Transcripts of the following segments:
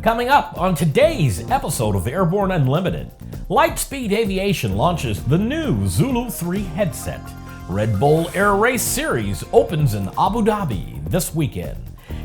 Coming up on today's episode of Airborne Unlimited, Lightspeed Aviation launches the new Zulu 3 headset. Red Bull Air Race Series opens in Abu Dhabi this weekend.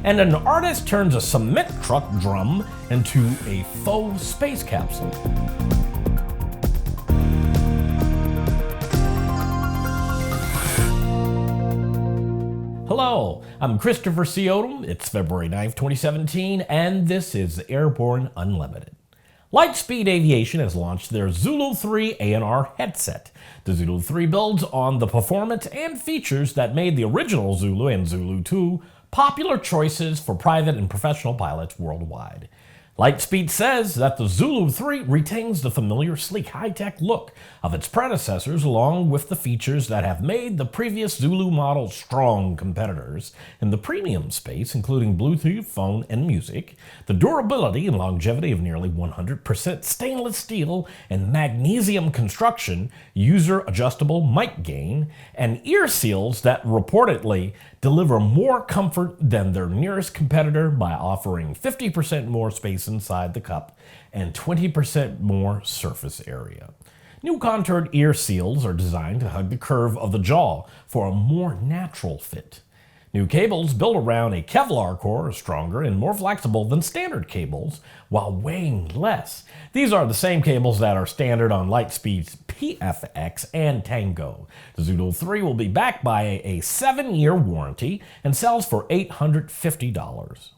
And an artist turns a cement truck drum into a faux space capsule. Hello, I'm Christopher C. Odom. It's February 9th, 2017, and this is Airborne Unlimited. Lightspeed Aviation has launched their Zulu 3 ANR headset. The Zulu 3 builds on the performance and features that made the original Zulu and Zulu 2 popular choices for private and professional pilots worldwide. Lightspeed says that the Zulu 3 retains the familiar, sleek, high-tech look of its predecessors, along with the features that have made the previous Zulu model strong competitors in the premium space, including Bluetooth, phone, and music, the durability and longevity of nearly 100% stainless steel and magnesium construction, user-adjustable mic gain, and ear seals that reportedly deliver more comfort than their nearest competitor by offering 50% more space inside the cup and 20% more surface area. New contoured ear seals are designed to hug the curve of the jaw for a more natural fit. New cables built around a Kevlar core are stronger and more flexible than standard cables while weighing less. These are the same cables that are standard on Lightspeed's PFX and Tango. The Zulu 3 will be backed by a 7-year warranty and sells for $850.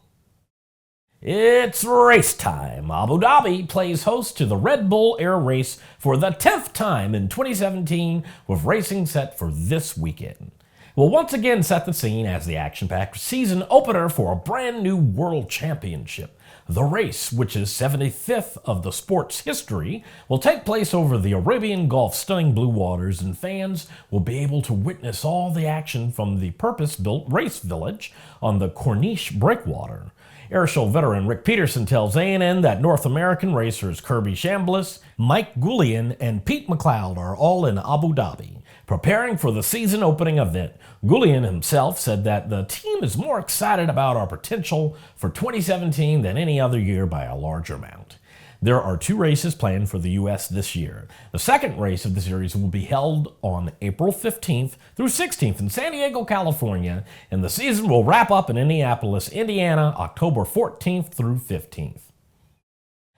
It's race time. Abu Dhabi plays host to the Red Bull Air Race for the 10th time in 2017, with racing set for this weekend. Will once again set the scene as the action-packed season opener for a brand new world championship. The race, which is 75th of the sport's history, will take place over the Arabian Gulf, stunning blue waters, and fans will be able to witness all the action from the purpose-built race village on the Corniche breakwater. Airshow veteran Rick Peterson tells A&N that North American racers Kirby Chambliss, Mike Goulian, and Pete McLeod are all in Abu Dhabi, preparing for the season opening event. Goulian himself said that the team is more excited about our potential for 2017 than any other year by a large amount. There are 2 races planned for the U.S. this year. The second race of the series will be held on April 15th through 16th in San Diego, California, and the season will wrap up in Indianapolis, Indiana, October 14th through 15th.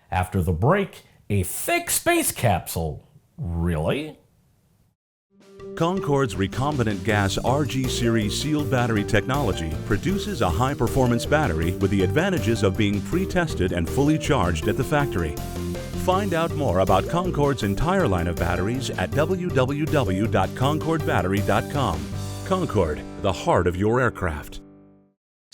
After the break, a fake space capsule. Really? Concorde's recombinant gas RG series sealed battery technology produces a high-performance battery with the advantages of being pre-tested and fully charged at the factory. Find out more about Concorde's entire line of batteries at www.concordebattery.com. Concorde, the heart of your aircraft.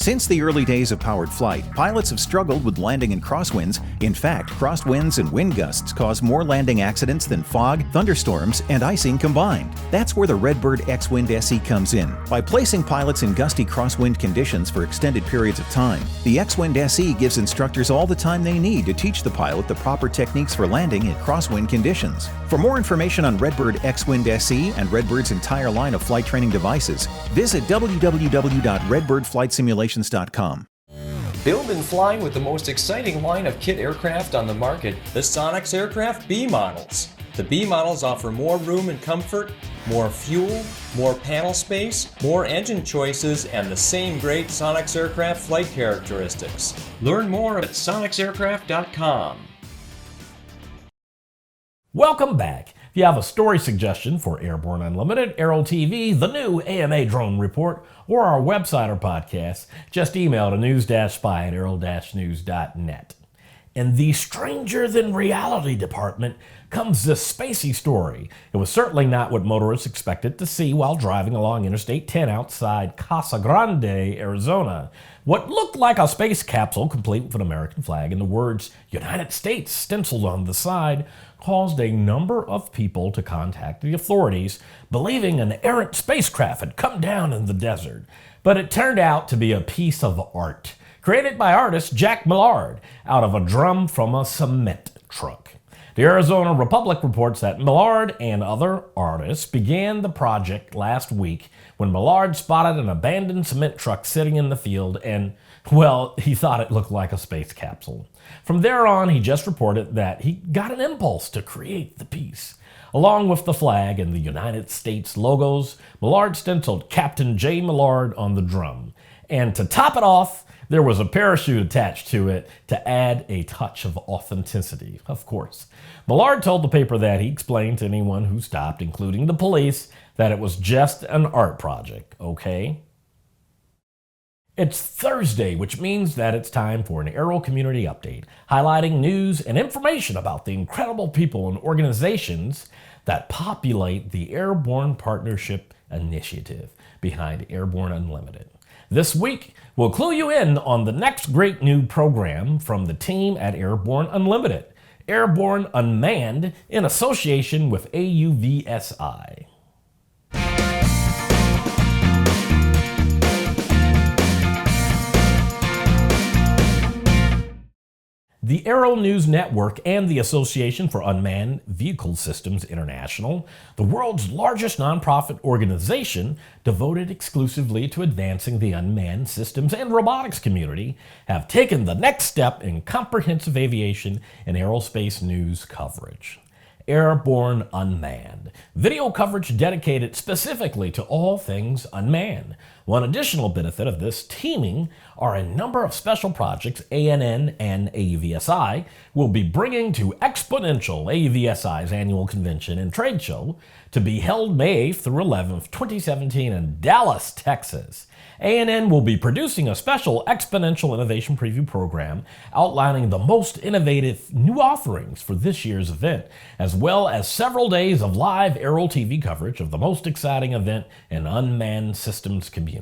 Since the early days of powered flight, pilots have struggled with landing in crosswinds. In fact, crosswinds and wind gusts cause more landing accidents than fog, thunderstorms, and icing combined. That's where the Redbird X-Wind SE comes in. By placing pilots in gusty crosswind conditions for extended periods of time, the X-Wind SE gives instructors all the time they need to teach the pilot the proper techniques for landing in crosswind conditions. For more information on Redbird X-Wind SE and Redbird's entire line of flight training devices, visit www.redbirdflightsimulation.com. Build and fly with the most exciting line of kit aircraft on the market, the Sonex Aircraft B models. The B models offer more room and comfort, more fuel, more panel space, more engine choices, and the same great Sonex Aircraft flight characteristics. Learn more at sonexaircraft.com. Welcome back. If you have a story suggestion for Airborne Unlimited, Aero-TV, the new AMA drone report, or our website or podcast, just email to news-spy@aero-news.net. In the stranger-than-reality department comes this spacey story. It was certainly not what motorists expected to see while driving along Interstate 10 outside Casa Grande, Arizona. What looked like a space capsule complete with an American flag and the words United States stenciled on the side caused a number of people to contact the authorities, believing an errant spacecraft had come down in the desert. But it turned out to be a piece of art, created by artist Jack Millard out of a drum from a cement truck. The Arizona Republic reports that Millard and other artists began the project last week when Millard spotted an abandoned cement truck sitting in the field and, well, he thought it looked like a space capsule. From there on, he just reported that he got an impulse to create the piece. Along with the flag and the United States logos, Millard stenciled Captain J. Millard on the drum. And to top it off, there was a parachute attached to it to add a touch of authenticity, of course. Millard told the paper that he explained to anyone who stopped, including the police, that it was just an art project, okay? It's Thursday, which means that it's time for an Aero Community Update, highlighting news and information about the incredible people and organizations that populate the Airborne Partnership Initiative behind Airborne-Unlimited. This week, we'll clue you in on the next great new program from the team at Airborne-Unlimited, Airborne-Unmanned, in association with AUVSI Eye. The Aero-News Network and the Association for Unmanned Vehicle Systems International, the world's largest nonprofit organization devoted exclusively to advancing the unmanned systems and robotics community, have taken the next step in comprehensive aviation and aerospace news coverage. Airborne-Unmanned, video coverage dedicated specifically to all things unmanned. One additional benefit of this teaming are a number of special projects ANN and AUVSI will be bringing to Exponential, AUVSI's annual convention and trade show, to be held May 8th through 11th, 2017 in Dallas, Texas. ANN will be producing a special Exponential Innovation Preview program outlining the most innovative new offerings for this year's event, as well as several days of live aero-tv coverage of the most exciting event in unmanned systems community.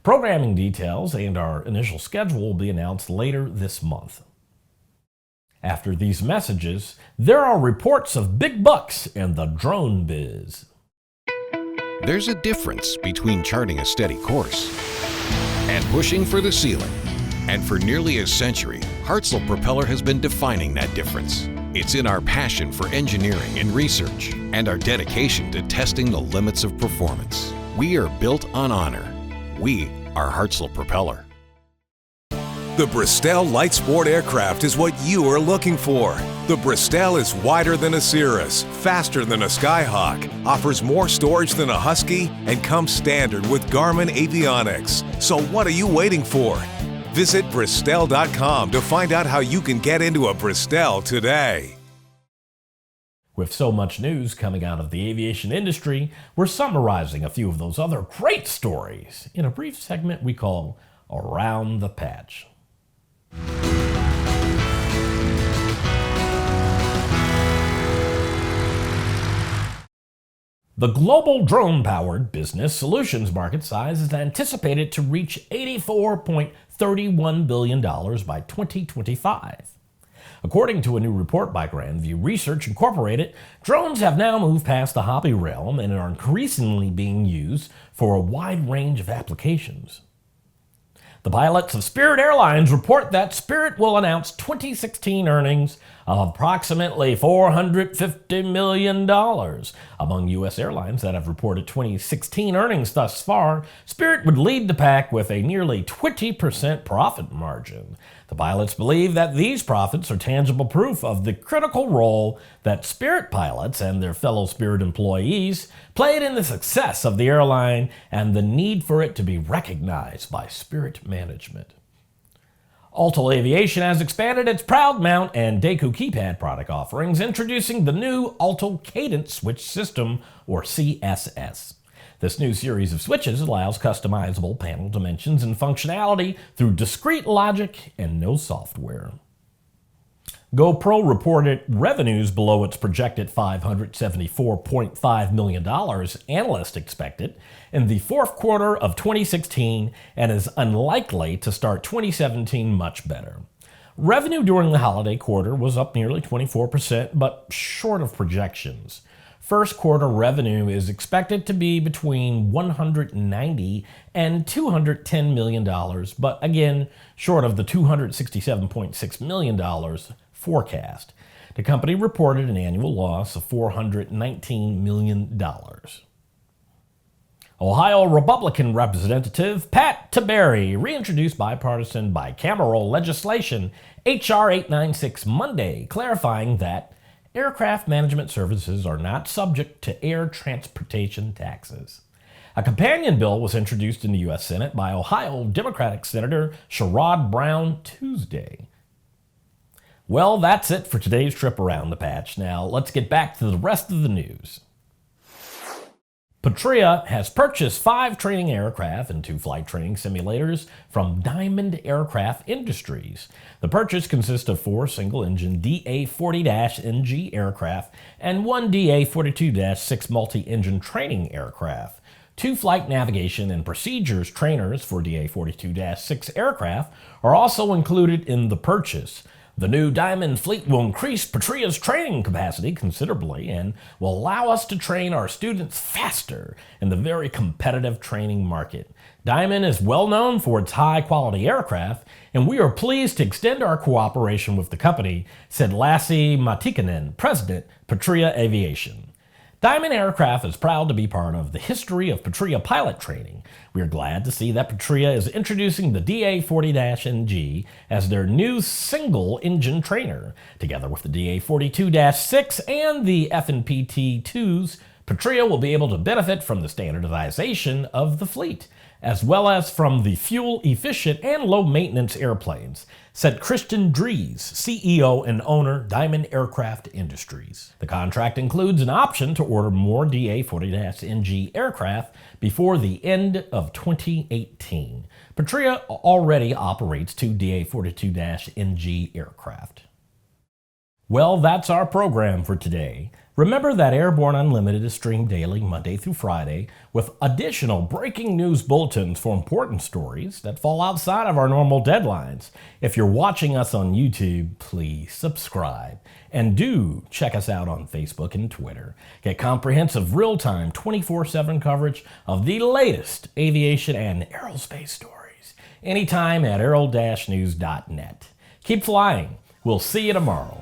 Programming details and our initial schedule will be announced later this month. After these messages, there are reports of big bucks in the drone biz. There's a difference between charting a steady course and pushing for the ceiling. And for nearly a century, Hartford Propeller has been defining that difference. It's in our passion for engineering and research and our dedication to testing the limits of performance. We are built on honor. We are Hartford Propeller. The Bristol Light Sport aircraft is what you are looking for. The Bristol is wider than a Cirrus, faster than a Skyhawk, offers more storage than a Husky, and comes standard with Garmin avionics. So what are you waiting for? Visit Bristol.com to find out how you can get into a Bristol today. With so much news coming out of the aviation industry, we're summarizing a few of those other great stories in a brief segment we call Around the Patch. The global drone-powered business solutions market size is anticipated to reach $84.31 billion by 2025. According to a new report by Grandview Research Incorporated, drones have now moved past the hobby realm and are increasingly being used for a wide range of applications. The pilots of Spirit Airlines report that Spirit will announce 2016 earnings of approximately $450 million. Among U.S. airlines that have reported 2016 earnings thus far, Spirit would lead the pack with a nearly 20% profit margin. The pilots believe that these profits are tangible proof of the critical role that Spirit pilots and their fellow Spirit employees played in the success of the airline and the need for it to be recognized by Spirit management. ALTO Aviation has expanded its Proud Mount and Deku keypad product offerings, introducing the new ALTO Cadence Switch System, or CSS. This new series of switches allows customizable panel dimensions and functionality through discrete logic and no software. GoPro reported revenues below its projected $574.5 million analysts expected in the fourth quarter of 2016 and is unlikely to start 2017 much better. Revenue during the holiday quarter was up nearly 24%, but short of projections. First quarter revenue is expected to be between $190 and $210 million, but again, short of the $267.6 million forecast. The company reported an annual loss of $419 million. Ohio Republican Representative Pat Tiberi reintroduced bipartisan bicameral legislation H.R. 896 Monday, clarifying that aircraft management services are not subject to air transportation taxes. A companion bill was introduced in the U.S. Senate by Ohio Democratic Senator Sherrod Brown Tuesday. Well, that's it for today's trip around the patch. Now, let's get back to the rest of the news. Patria has purchased 5 training aircraft and 2 flight training simulators from Diamond Aircraft Industries. The purchase consists of 4 single-engine DA-40-NG aircraft and 1 DA-42-6 multi-engine training aircraft. 2 flight navigation and procedures trainers for DA-42-6 aircraft are also included in the purchase. The new Diamond fleet will increase Patria's training capacity considerably and will allow us to train our students faster in the very competitive training market. Diamond is well known for its high-quality aircraft, and we are pleased to extend our cooperation with the company, said Lassi Matikanen, President, Patria Aviation. Diamond Aircraft is proud to be part of the history of Patria pilot training. We are glad to see that Patria is introducing the DA-40-NG as their new single-engine trainer. Together with the DA-42-6 and the FNPT-2s, Patria will be able to benefit from the standardization of the fleet, as well as from the fuel-efficient and low-maintenance airplanes, said Christian Dries, CEO and owner, Diamond Aircraft Industries. The contract includes an option to order more DA-40-NG aircraft before the end of 2018. Patria already operates 2 DA-42-NG aircraft. Well, that's our program for today. Remember that Airborne Unlimited is streamed daily, Monday through Friday, with additional breaking news bulletins for important stories that fall outside of our normal deadlines. If you're watching us on YouTube, please subscribe. And do check us out on Facebook and Twitter. Get comprehensive, real-time, 24/7 coverage of the latest aviation and aerospace stories anytime at aero-news.net. Keep flying. We'll see you tomorrow.